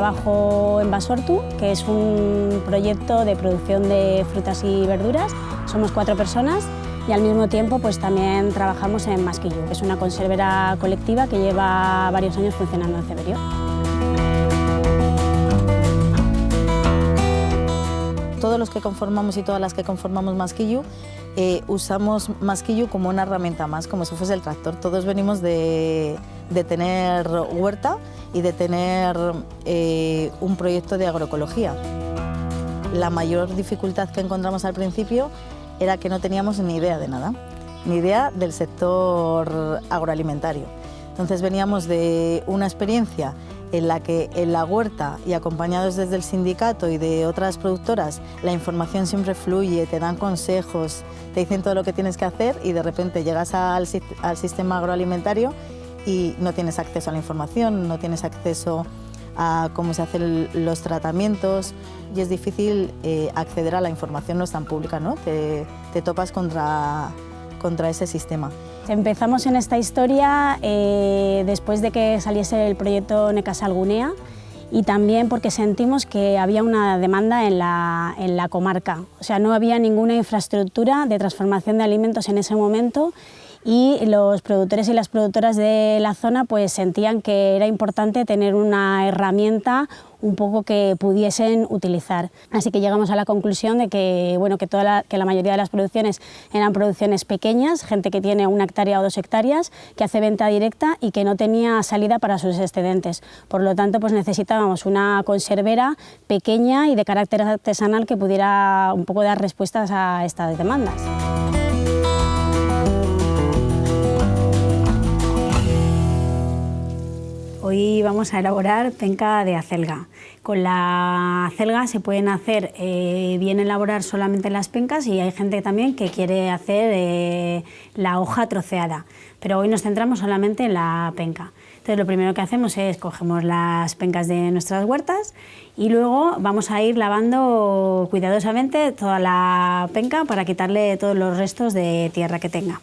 trabajo en Basortu, que es un proyecto de producción de frutas y verduras. Somos 4 personas y al mismo tiempo pues también trabajamos en Masquillo, que es una conservera colectiva que lleva varios años funcionando en Ceberio. Todos los que conformamos y todas las que conformamos Masquillo usamos Masquillo como una herramienta más, como si fuese el tractor. Todos venimos de tener huerta y de tener un proyecto de agroecología. La mayor dificultad que encontramos al principio era que no teníamos ni idea de nada, ni idea del sector agroalimentario. Entonces veníamos de una experiencia en la que en la huerta y acompañados desde el sindicato y de otras productoras, la información siempre fluye, te dan consejos, te dicen todo lo que tienes que hacer y de repente llegas al sistema agroalimentario y no tienes acceso a la información, no tienes acceso a cómo se hacen los tratamientos y es difícil acceder a la información, no es tan pública, ¿no? Te topas contra ese sistema. Empezamos en esta historia después de que saliese el proyecto Nekazal Gunea y también porque sentimos que había una demanda en la comarca. O sea, no había ninguna infraestructura de transformación de alimentos en ese momento y los productores y las productoras de la zona pues sentían que era importante tener una herramienta un poco que pudiesen utilizar. Así que llegamos a la conclusión de que, bueno, que la mayoría de las producciones eran producciones pequeñas, gente que tiene 1 hectárea o 2 hectáreas, que hace venta directa y que no tenía salida para sus excedentes. Por lo tanto, pues necesitábamos una conservera pequeña y de carácter artesanal que pudiera un poco dar respuestas a estas demandas. Hoy vamos a elaborar penca de acelga. Con la acelga se pueden hacer bien elaborar solamente las pencas y hay gente también que quiere hacer la hoja troceada, pero hoy nos centramos solamente en la penca. Entonces lo primero que hacemos es cogemos las pencas de nuestras huertas y luego vamos a ir lavando cuidadosamente toda la penca para quitarle todos los restos de tierra que tenga.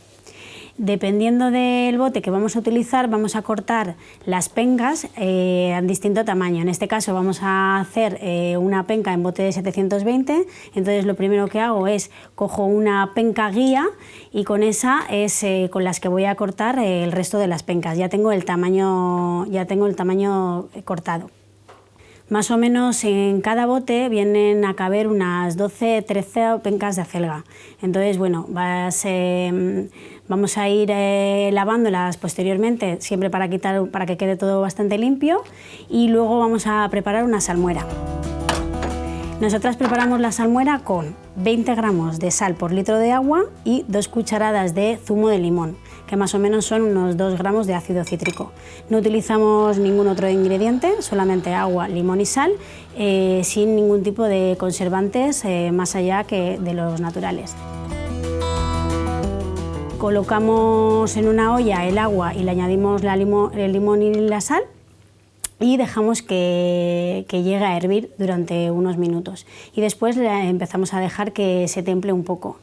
Dependiendo del bote que vamos a utilizar, vamos a cortar las pencas en distinto tamaño. En este caso vamos a hacer una penca en bote de 720, entonces lo primero que hago es cojo una penca guía y con esa es con las que voy a cortar el resto de las pencas. Ya tengo el tamaño cortado. Más o menos en cada bote vienen a caber unas 12-13 pencas de acelga. Entonces, bueno, vamos a ir lavándolas posteriormente, siempre para que quede todo bastante limpio, y luego vamos a preparar una salmuera. Nosotras preparamos la salmuera con 20 gramos de sal por litro de agua y 2 cucharadas de zumo de limón, que más o menos son unos 2 gramos de ácido cítrico. No utilizamos ningún otro ingrediente, solamente agua, limón y sal, sin ningún tipo de conservantes más allá que de los naturales. Colocamos en una olla el agua y le añadimos el limón y la sal y dejamos que llegue a hervir durante unos minutos y después empezamos a dejar que se temple un poco.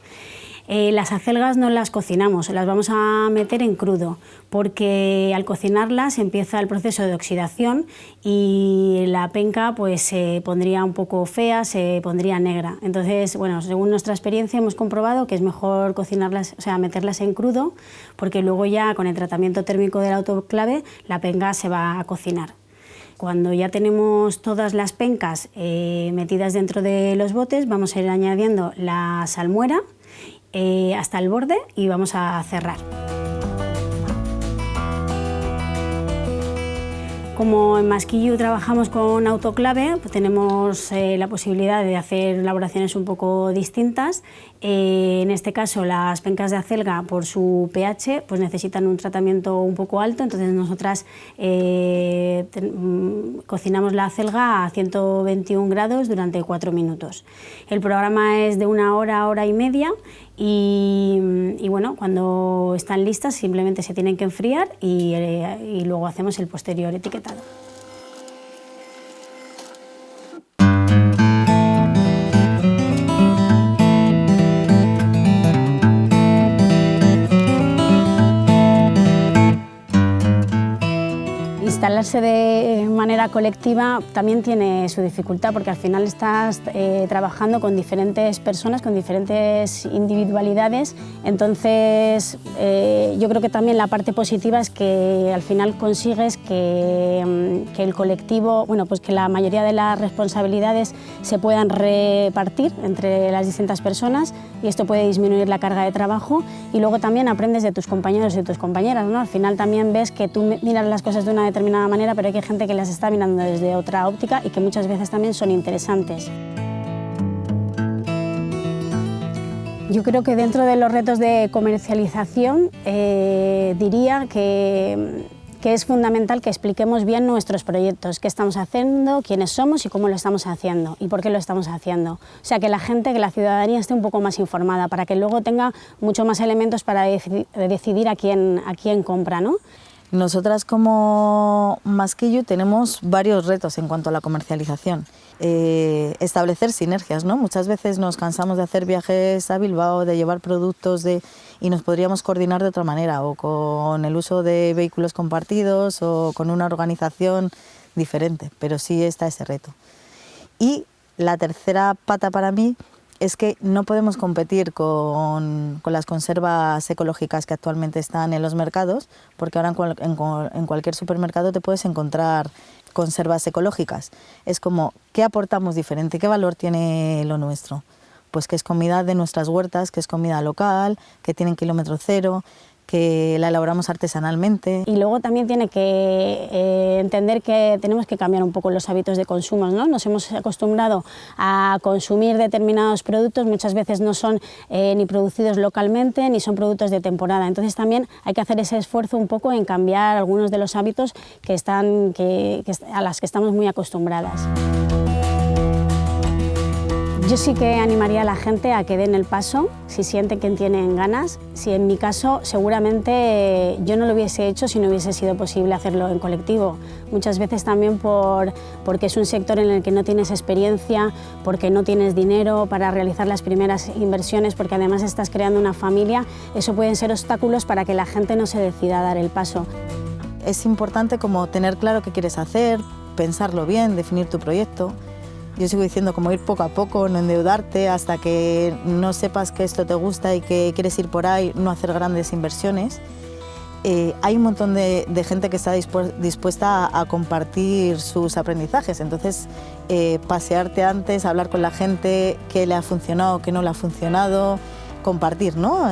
Las acelgas no las cocinamos, las vamos a meter en crudo porque al cocinarlas empieza el proceso de oxidación y la penca pues se pondría un poco fea, se pondría negra. Entonces, bueno, según nuestra experiencia hemos comprobado que es mejor cocinarlas, o sea, meterlas en crudo porque luego ya con el tratamiento térmico del autoclave la penca se va a cocinar. Cuando ya tenemos todas las pencas metidas dentro de los botes, vamos a ir añadiendo la salmuera hasta el borde y vamos a cerrar. Como en Masquillo trabajamos con autoclave, pues tenemos la posibilidad de hacer elaboraciones un poco distintas. En este caso, las pencas de acelga, por su pH, pues necesitan un tratamiento un poco alto, entonces nosotras cocinamos la acelga a 121 grados durante 4 minutos. El programa es de 1 hora, hora y media, y bueno, cuando están listas simplemente se tienen que enfriar y luego hacemos el posterior etiquetado. Instalarse de manera colectiva también tiene su dificultad porque al final estás trabajando con diferentes personas, con diferentes individualidades, entonces yo creo que también la parte positiva es que al final consigues que el colectivo, bueno, pues que la mayoría de las responsabilidades se puedan repartir entre las distintas personas y esto puede disminuir la carga de trabajo y luego también aprendes de tus compañeros y de tus compañeras, ¿no? Al final también ves que tú miras las cosas de una determinada manera, pero hay gente que las está mirando desde otra óptica y que muchas veces también son interesantes. Yo creo que dentro de los retos de comercialización diría que es fundamental que expliquemos bien nuestros proyectos, qué estamos haciendo, quiénes somos y cómo lo estamos haciendo y por qué lo estamos haciendo. O sea, que la gente, que la ciudadanía esté un poco más informada para que luego tenga mucho más elementos para decidir a quién compra, ¿no? Nosotras como Masquillo tenemos varios retos en cuanto a la comercialización. Establecer sinergias, ¿no? Muchas veces nos cansamos de hacer viajes a Bilbao, de llevar productos y nos podríamos coordinar de otra manera, o con el uso de vehículos compartidos o con una organización diferente, pero sí está ese reto. Y la tercera pata para mí es que no podemos competir con las conservas ecológicas que actualmente están en los mercados, porque ahora en cualquier supermercado te puedes encontrar conservas ecológicas. Es como, ¿qué aportamos diferente? ¿Qué valor tiene lo nuestro? Pues que es comida de nuestras huertas, que es comida local, que tiene kilómetro cero, que la elaboramos artesanalmente. Y luego también tiene que entender que tenemos que cambiar un poco los hábitos de consumo, ¿no? Nos hemos acostumbrado a consumir determinados productos, muchas veces no son ni producidos localmente ni son productos de temporada, entonces también hay que hacer ese esfuerzo un poco en cambiar algunos de los hábitos a las que estamos muy acostumbradas. Yo sí que animaría a la gente a que den el paso si sienten que tienen ganas. Si en mi caso seguramente yo no lo hubiese hecho si no hubiese sido posible hacerlo en colectivo. Muchas veces también porque es un sector en el que no tienes experiencia, porque no tienes dinero para realizar las primeras inversiones, porque además estás creando una familia, eso pueden ser obstáculos para que la gente no se decida a dar el paso. Es importante como tener claro qué quieres hacer, pensarlo bien, definir tu proyecto. Yo sigo diciendo como ir poco a poco, no endeudarte hasta que no sepas que esto te gusta y que quieres ir por ahí, no hacer grandes inversiones. Hay un montón de gente que está dispuesta a compartir sus aprendizajes, entonces pasearte antes, hablar con la gente, qué le ha funcionado, qué no le ha funcionado, compartir, ¿no?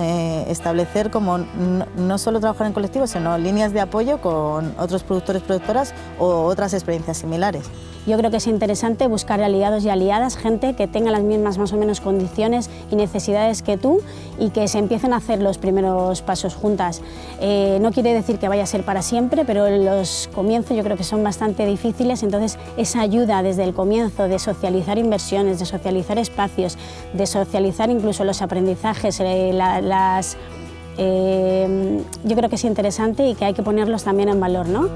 Establecer como no solo trabajar en colectivo, sino líneas de apoyo con otros productores, productoras o otras experiencias similares. Yo creo que es interesante buscar aliados y aliadas, gente que tenga las mismas más o menos condiciones y necesidades que tú y que se empiecen a hacer los primeros pasos juntas. No quiere decir que vaya a ser para siempre, pero los comienzos yo creo que son bastante difíciles, entonces esa ayuda desde el comienzo de socializar inversiones, de socializar espacios, de socializar incluso los aprendizajes, yo creo que es interesante y que hay que ponerlos también en valor, ¿no?